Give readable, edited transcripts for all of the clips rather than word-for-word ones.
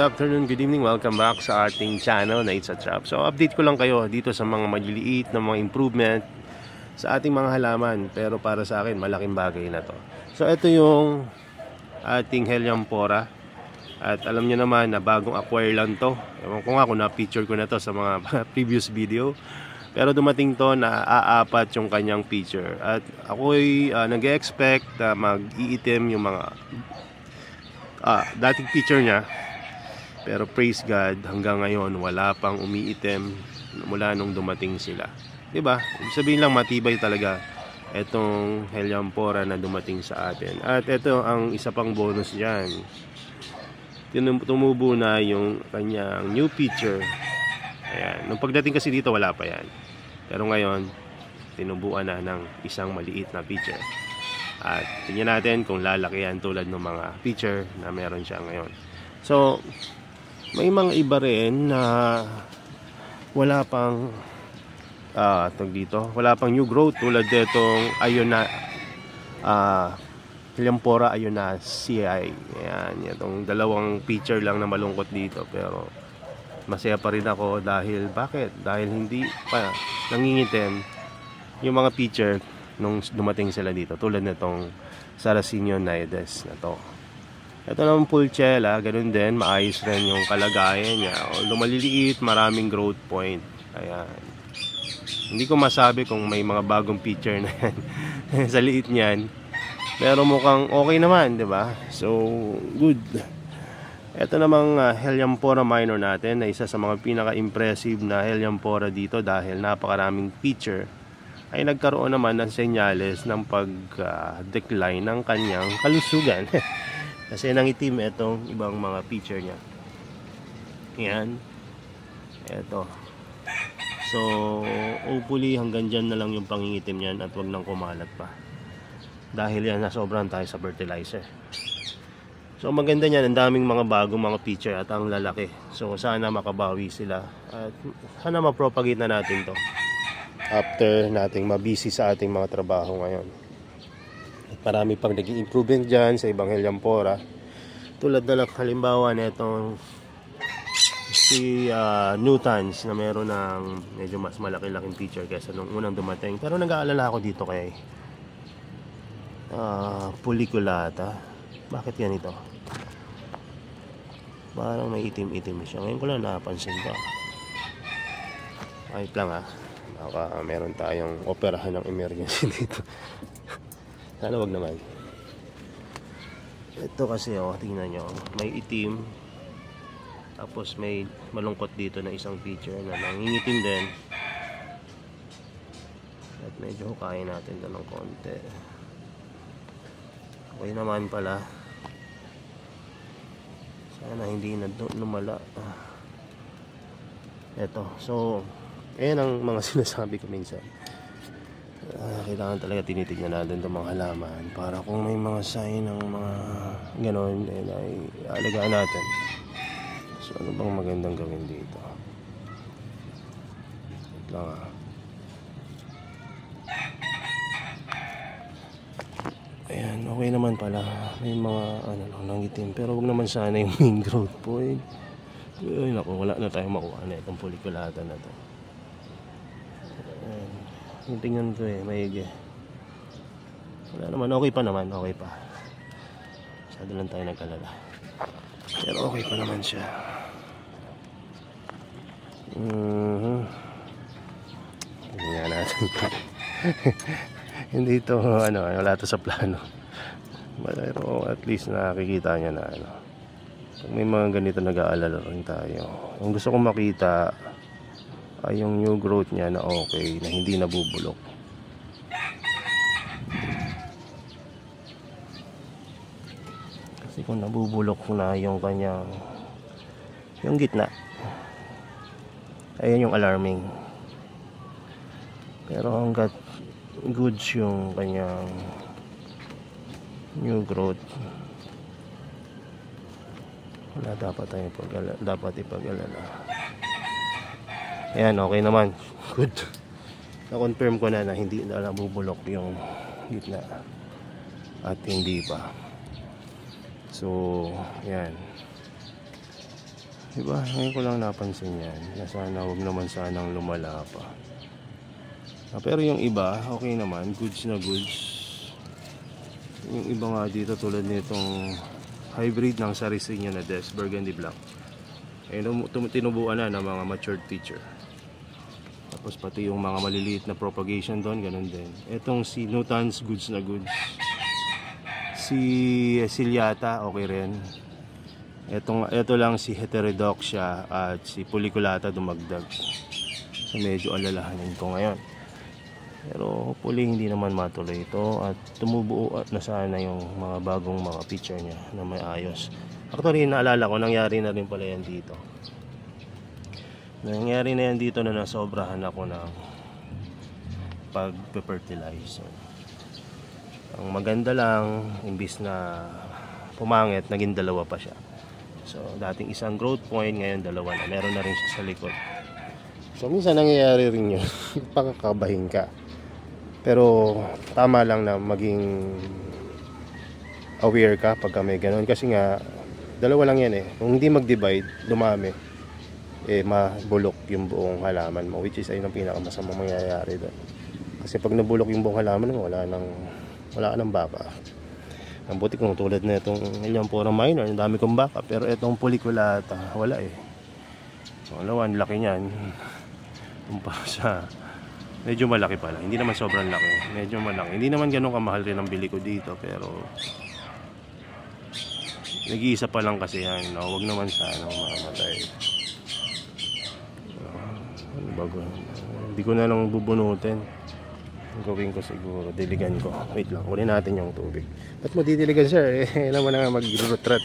afternoon, good evening, welcome back sa ating channel na It's a Trap. So update ko lang kayo dito sa mga maliliit na mga improvement sa ating mga halaman. Pero para sa akin, malaking bagay na to. So ito yung ating Helianthora. At alam nyo naman na bagong acquire lang to. Ewan ko nga kung na-feature ko na to sa mga previous video. Pero dumating to na aapat yung kanyang feature. At ako'y nag-expect na mag-iitim yung mga dating feature niya. Pero praise God, hanggang ngayon wala pang umiitim mula nung dumating sila. 'Di ba? Ibig sabihin lang matibay talaga etong Helianthora na dumating sa atin. At ito ang isa pang bonus diyan. Tumubo na yung kanyang new feature. Ayan. Nung pagdating kasi dito wala pa yan. Pero ngayon tinubuan na ng isang maliit na feature. At tingnan natin kung lalaki yan tulad ng mga feature na meron siya ngayon. So, may mga iba rin na wala pang wala pang new growth tulad ditong Helianthora ionaceae. Ayan, itong dalawang feature lang na malungkot dito. Pero masaya pa rin ako dahil bakit? Dahil hindi pa nangingitim yung mga feature nung dumating sila dito, tulad nitong Sarracenia naides na to. Ito naman Pulchella, ganun din, maayos rin yung kalagayan niya. Although maliliit, maraming growth point. Ayan. Hindi ko masabi kung may mga bagong feature na yan sa liit niyan. Pero mukhang okay naman, di ba? So, good. Ito namang Helianthora minor natin na isa sa mga pinaka-impressive na Helianthora dito dahil napakaraming feature ay nagkaroon naman ng senyales ng pag-decline ng kanyang kalusugan. Kasi nangitim itong ibang mga feature niya. Yan. Ito. So, hopefully hanggang dyan na lang yung pangingitim niyan at wag nang kumalat pa. Dahil yan, nasobrahan tayo sa fertilizer. So, maganda niyan. Ang daming mga bagong mga feature at ang lalaki. So, sana makabawi sila. At sana mapropagate na natin to after nating mabisi sa ating mga trabaho ngayon. At marami pang naging improvement dyan sa ibang Helianthora. Tulad na lang halimbawa na itong si Newtons na meron ng medyo mas malaki-laking feature kaysa nung unang dumating. Pero nag-aalala ako dito kay Puliculata. Bakit yan ito? Parang may itim-itim siya. Ngayon ko lang napansin pa. Ayot lang baka meron tayong operahan ng emergency dito. Sana wag naman. Ito kasi tingnan nyo, may itim, tapos may malungkot dito na isang feature na nangingitim din. At medyo hukayin natin ito ng konti. Okay naman pala. Sana hindi na lumala. Ito, so ayan ang mga sinasabi ko minsan. Kailangan talaga tinitignan natin itong mga halaman para kung may mga sign ng mga ganon ay alagaan natin. So ano bang magandang gawin dito? Wait lang Ayan, okay naman pala. May mga nangitim. Pero wag naman sana yung main growth point. Ay naku, wala na tayong makuha na itong Puliculata na to. Yung tingnan ko maigi. Wala naman, okay pa naman, okay pa. Masyado lang tayo nag-alala. Pero okay pa naman siya. Tingnan natin. Hindi ito, wala ito sa plano. Pero at least nakikita niya na Pag may mga ganito nag-aalala rin tayo. Ang gusto kong makita ay yung new growth niya na okay, na hindi nabubulok. Kasi kung nabubulok na yung kanyang gitna, ayun yung alarming. Pero hanggat goods yung kanyang new growth, wala dapat ipag-alala. Ayan, okay naman. Good. Na-confirm ko na hindi na nabubulok yung gitna. At hindi pa. So, ayan. Diba? Ngayon ko lang napansin yan. Na sana wag naman sanang lumala pa. Pero yung iba, okay naman. Goods na goods. Yung iba nga dito tulad nitong hybrid ng Sarracenia na Des Burgundy Black. Tinubuan na ng mga matured teacher. Tapos pati yung mga maliliit na propagation doon, ganun din. Etong si Nutans, goods na goods. Si Ciliata, okay rin. Ito lang si Heterodoxia at si Puliculata dumagdag. So medyo alalahanin ko ngayon. Pero hopefully hindi naman matuloy ito at tumubuo at na sana yung mga bagong mga picture niya na may ayos. Actually, naalala ko, nangyari na rin pala yan dito. Nangyari na yan dito na nasobrahan ako ng pag-fertilize. Ang maganda lang, imbis na pumangit, naging dalawa pa siya. So, dating isang growth point, ngayon dalawa na. Meron na rin siya sa likod. So, minsan nangyayari rin yun. Pakakabahin ka. Pero, tama lang na maging aware ka pagka may ganun. Kasi nga, dalawa lang yan eh. Kung hindi mag-divide, dumami, mabulok yung buong halaman mo. Which is, ayun ang pinakamasamang mangyayari doon. Kasi pag nabulok yung buong halaman mo, wala ka ng baka. Ang buti kung tulad na itong Helianthera minor, ang dami kong baka. Pero itong Puliculata, wala eh. Ang laki niyan. Kumpara sa, medyo malaki pala. Hindi naman sobrang laki. Medyo malaki. Hindi naman ganun kamahal rin ang bili ko dito. Pero nag-iisa pa lang kasi yan. No? Huwag naman sana mamatay. Hindi ko na lang bubunutin. Gawin ko siguro, diligan ko. Wait lang, kunin natin yung tubig. Ba't mo didiligan, sir? Naman na nga mag-rutrat.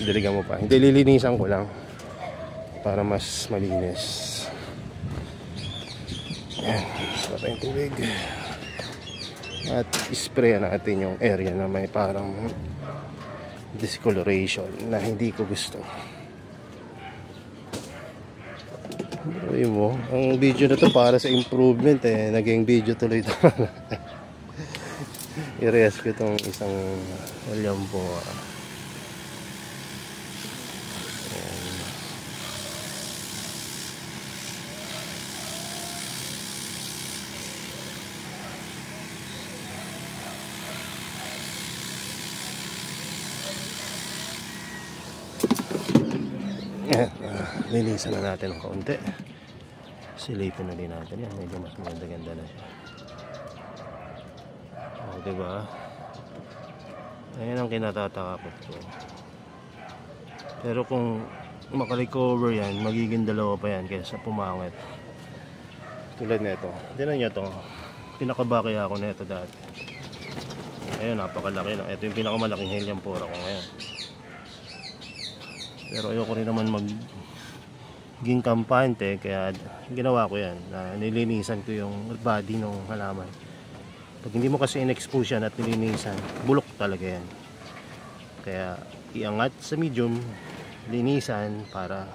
Diligan mo pa. Hindi, lilinisan ko lang para mas malinis. Ayan, wala yung tubig. At spray natin yung area na may parang discoloration na hindi ko gusto. Ayun mo, ang video na to para sa improvement eh. Naging video tuloy ito. I-rescue itong isang Helianthera. Linisan na natin ng kaunti. Silipin na din natin yan. Medyo mas maganda-ganda na siya. O, diba? Ayan ang kinatatakot ko. Pero kung makarecover yan, magiging dalawa pa yan kaysa pumangit. Tulad nito. Tignan nyo ito. Pinakabaki ako nito dati. Ayun, napakalaki na. Ito yung pinakamalaking Helianthera ko ngayon. Pero ayoko rin naman maging kampante, kaya ginawa ko yan, na nilinisan ko yung body ng halaman. Pag hindi mo kasi in-expose yan at nilinisan, bulok talaga yan. Kaya iangat sa medium, linisan para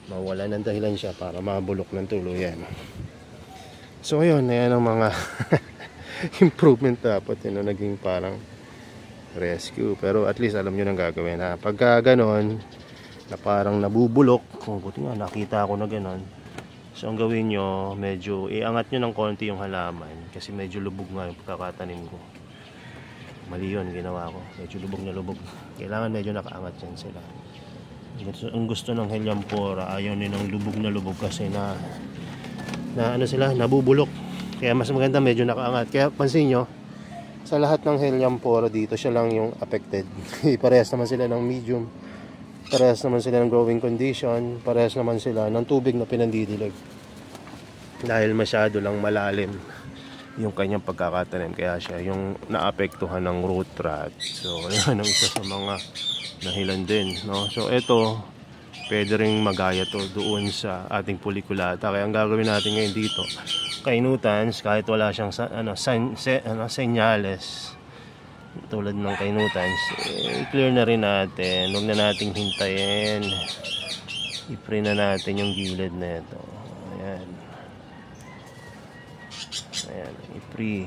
mawala ng dahilan siya para mabulok ng tuluyan. So ayun, ayan ang mga improvement dapat yun, naging parang rescue. Pero at least alam nyo nang gagawin ha. Pagka ganon na parang nabubulok, kung buti nga nakita ko na ganon, so ang gawin nyo, medyo iangat nyo ng konti yung halaman kasi medyo lubog nga yung pagkakatanim ko. Mali yun ginawa ko, medyo lubog na lubog. Kailangan medyo nakaangat yan sila. Ang gusto ng Helianthera, ayaw nilang lubog na lubog kasi na ano sila, nabubulok. Kaya mas maganda medyo nakaangat. Kaya pansin nyo, sa lahat ng Helianthera dito, siya lang yung affected. Parehas naman sila ng medium, parehas naman sila ng growing condition, parehas naman sila ng tubig na pinandidilig. Dahil masyado lang malalim yung kanyang pagkakatanim, kaya siya yung naapektuhan ng root rot. So yan ang isa sa mga dahilan din, no? So ito, pwede ring magaya to doon sa ating Puliculata. Kaya ang gagawin natin ngayon dito, kainutans, kahit wala siyang senyales tulad ng kainutans, i-clear na rin natin. Huwag na nating hintayin, i-spray na natin yung gilid na ito. Ayan, ayan, i-spray.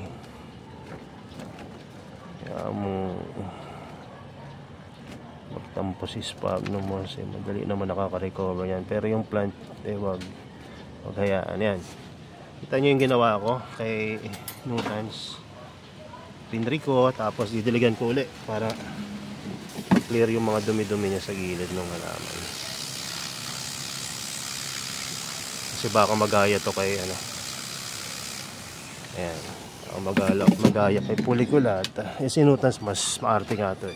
Ayan mo. magtampo si sphagnum moss, madali naman nakaka-recover yan. Pero yung plant, wag hayaan yan. Kita nyo yung ginawa ko kay Nutans, pinri ko, tapos didiligan ko ulit para clear yung mga dumi-dumi niya sa gilid ng halaman. Kasi baka magaya to kay ano, ayan, magaya kay Puliculata. Si Nutans mas maarte nga to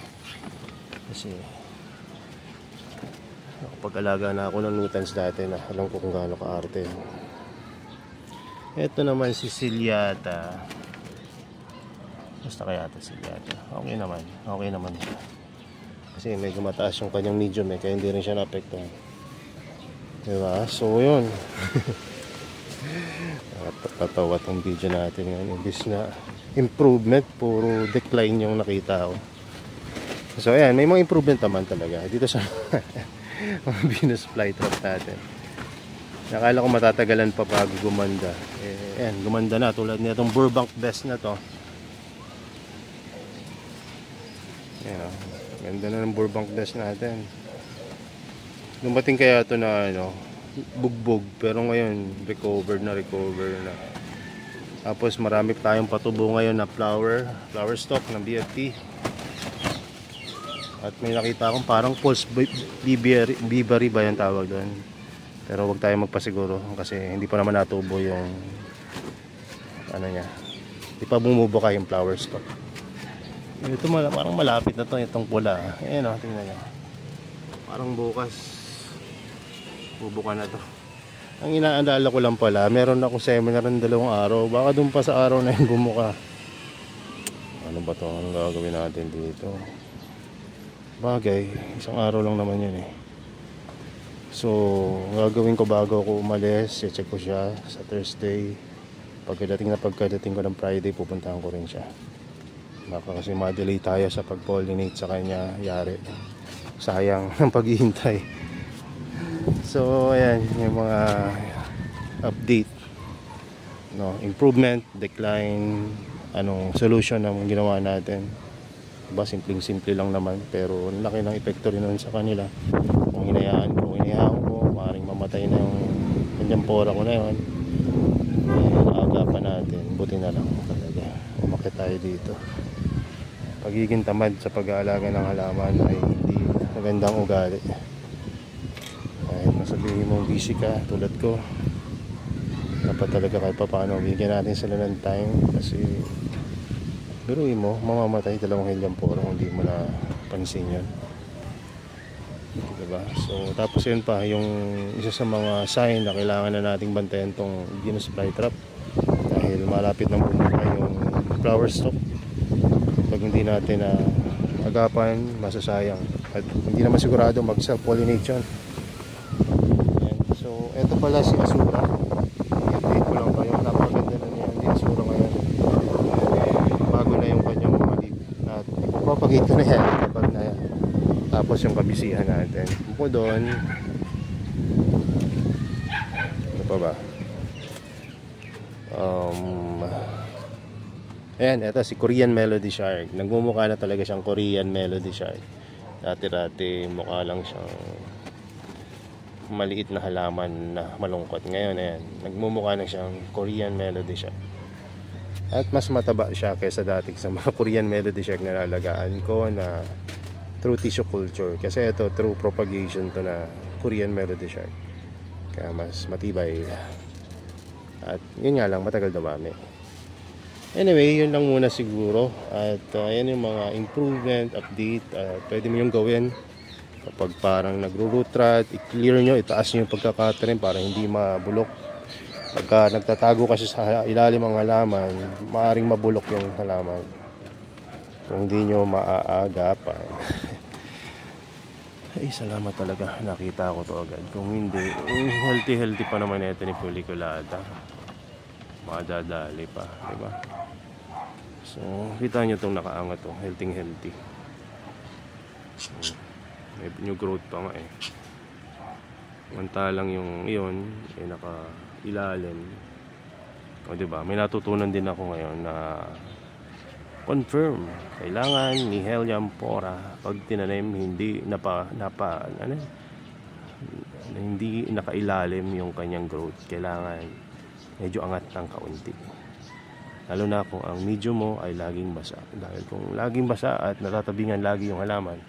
kasi pag-alaga na ako ng Nutans dati, na alam ko kung gaano kaarte. Ito naman si Ciliata. Basta kaya ito Ciliata, okay naman siya. Kasi medyo mataas yung kanyang medium kaya hindi rin siya naapektuhan. Diba? So yun. Tatawa tong video natin ngayon. Imbis na improvement, puro decline yung nakita ko. So ayan, may mga improvement naman talaga dito sa mga Venus flytrap natin. Nakala ko matatagalan pa bago gumanda. Ayan, gumanda na tulad nitong Burbank Best na to. Ayan, ganda na ng Burbank Best natin. Dumating kaya ito na ano, bugbog, pero ngayon recover na. Tapos marami tayong patubo ngayon na flower stock ng BFT. At may nakita akong parang pulse bibari ba yung tawag doon. Pero wag tayo magpasiguro kasi hindi pa naman natubo yung ano niya. Hindi pa bumubuka yung flower stock. Ito parang malapit na to, itong pula. Ayan o, tingnan nyo. Parang bukas bubuka na to. Ang inaandala ko lang pala, meron akong seminar ng 2 araw. Baka dun pa sa araw na yung bumuka. Ano ba to? Anong gagawin natin dito? Bagay, isang araw lang naman yun So, gagawin ko bago ako umalis, i-check ko siya sa Thursday. Pagkadating ko ng Friday, pupuntahan ko rin siya. Baka kasi ma-delay tayo sa pag-pollinate sa kanya, yari. Sayang ng paghihintay. So ayan yung mga update, no, improvement, decline, anong solution ng ginawa natin. Diba, simple lang naman, pero laki ng epekto rin nun sa kanila. Kung hinayaan ko, maaaring mamatay na yung kanyang pora ko na yun. Naagapan natin, buti na lang talaga umakit tayo dito. Pagiging tamad sa pag-aalaga ng halaman ay hindi magandang ugali. Kahit masabihin mo busy ka tulad ko, dapat talaga kahit paano bigyan natin sila ng time. Kasi biruin mo, mamamatay 2 hilyang poro kung hindi mo na pansin yun, diba? So tapos yun pa yung isa sa mga sign na kailangan na nating bantayan tong Venus flytrap, dahil malapit nang bumuka yung flower stock. Pag hindi natin na agapan, masasayang at hindi naman sigurado mag self pollination. So, eto pala si Asura. I-update ko lang kayo. Napakaganda na niya. Hindi Asura ngayon. Bago na yung kanyang mga leaf. Ipapagate ko na yan kapag na yan. Tapos yung kabisihan natin. Buko doon. Ano pa ba? Ayan, eto si Korean Melody Shark. Nagmumukha na talaga siyang Korean Melody Shark. Dati-dati mukha lang siyang maliit na halaman na malungkot. Ngayon ayan, nagmumukha na siyang Korean Melody Shark. At mas mataba siya kaysa dating sa mga Korean Melody Shark na nalagaan ko na through tissue culture. Kasi ito through propagation to na Korean Melody Shark. Kaya mas matibay. At yun nga lang, matagal dumami. Anyway, yun lang muna siguro. At yan yung mga improvement, update. Pwede mo yung gawin kapag parang nagro-root rot, i-clear nyo, itaas nyo yung pagkakatanim para hindi mabulok. Pagka nagtatago kasi sa ilalim ang halaman, maaaring mabulok yung halaman kung hindi nyo maaagapan. Ay, salamat talaga, nakita ko to agad. Kung hindi, healthy pa naman ito ni Puliculata, madadali pa, diba? So kita nyo itong nakaangat to, healthy. May new growth pa nga Mantalang yung iyon ay nakailalim. O diba, may natutunan din ako ngayon na confirm, kailangan ni Helianthera pag tinanim hindi hindi nakailalim yung kanyang growth. Kailangan medyo angat ng kaunti, lalo na kung ang medium mo ay laging basa. Dahil kung laging basa at natatabingan lagi yung halaman,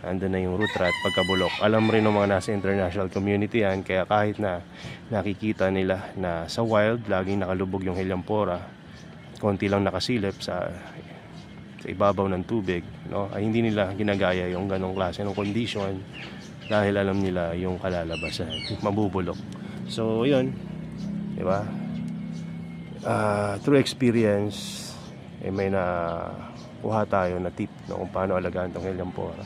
andun na yung root rot, pagkabulok. Alam rin ng mga nasa international community yan, kaya kahit na nakikita nila na sa wild laging nakalubog yung Helianthera, konti lang nakasilip sa ibabaw ng tubig, no? Ay hindi nila ginagaya yung ganong klase ng condition dahil alam nila yung kalalabasan, mabubulok. So yun, di ba? Through experience, may nakuha tayo na tip, no, kung paano alagaan tong Helianthera.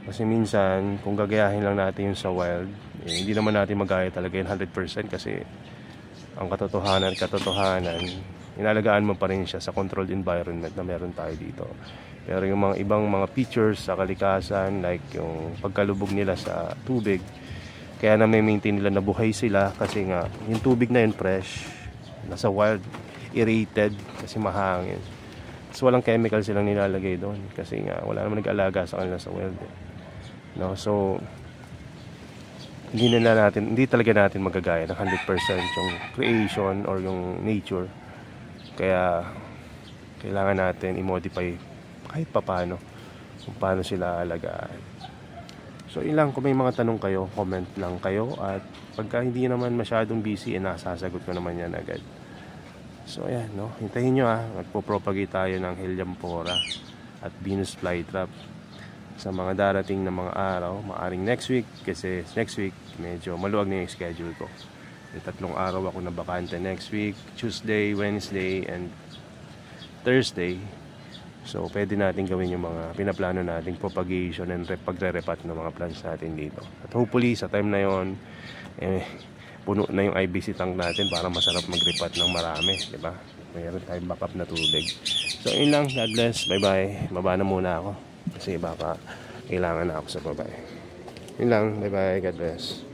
Kasi minsan kung gagayahin lang natin yung sa wild, hindi naman natin magaya talaga yung 100%, kasi ang katotohanan, inalagaan mo pa rin siya sa controlled environment na meron tayo dito. Pero yung mga ibang mga features sa kalikasan, like yung pagkalubog nila sa tubig, kaya na may maintain nila na buhay sila, kasi nga yung tubig na yun fresh. Nasa wild, aerated kasi mahangin. So walang chemical silang nilalagay doon, kasi nga wala naman nag-alaga sa kanila sa wild, no? So hindi talaga natin magagaya ng 100% yung creation or yung nature. Kaya kailangan natin i-modify kahit papano kung paano sila alagaan. So yun lang, kung may mga tanong kayo, comment lang kayo, at pagka hindi naman masyadong busy, nasasagot ko naman yan agad. So ayan, no, hintayin nyo magpo-propagate tayo ng Helianthera at Venus flytrap sa mga darating na mga araw, maaring next week, kasi next week medyo maluwag na yung schedule ko. May 3 araw ako na bakante next week, Tuesday, Wednesday, and Thursday. So pwede natin gawin yung mga pinaplano nating propagation and pagre-repat ng mga plants natin dito. At hopefully sa time na yon, puno na yung IBC tank natin para masarap mag-repat ng marami, di ba? Mayroon tayong backup na tubig. So yun lang, God bless, bye bye. Baba na muna ako kasi baka kailangan na ako sa baba. Yun lang, bye bye, God bless.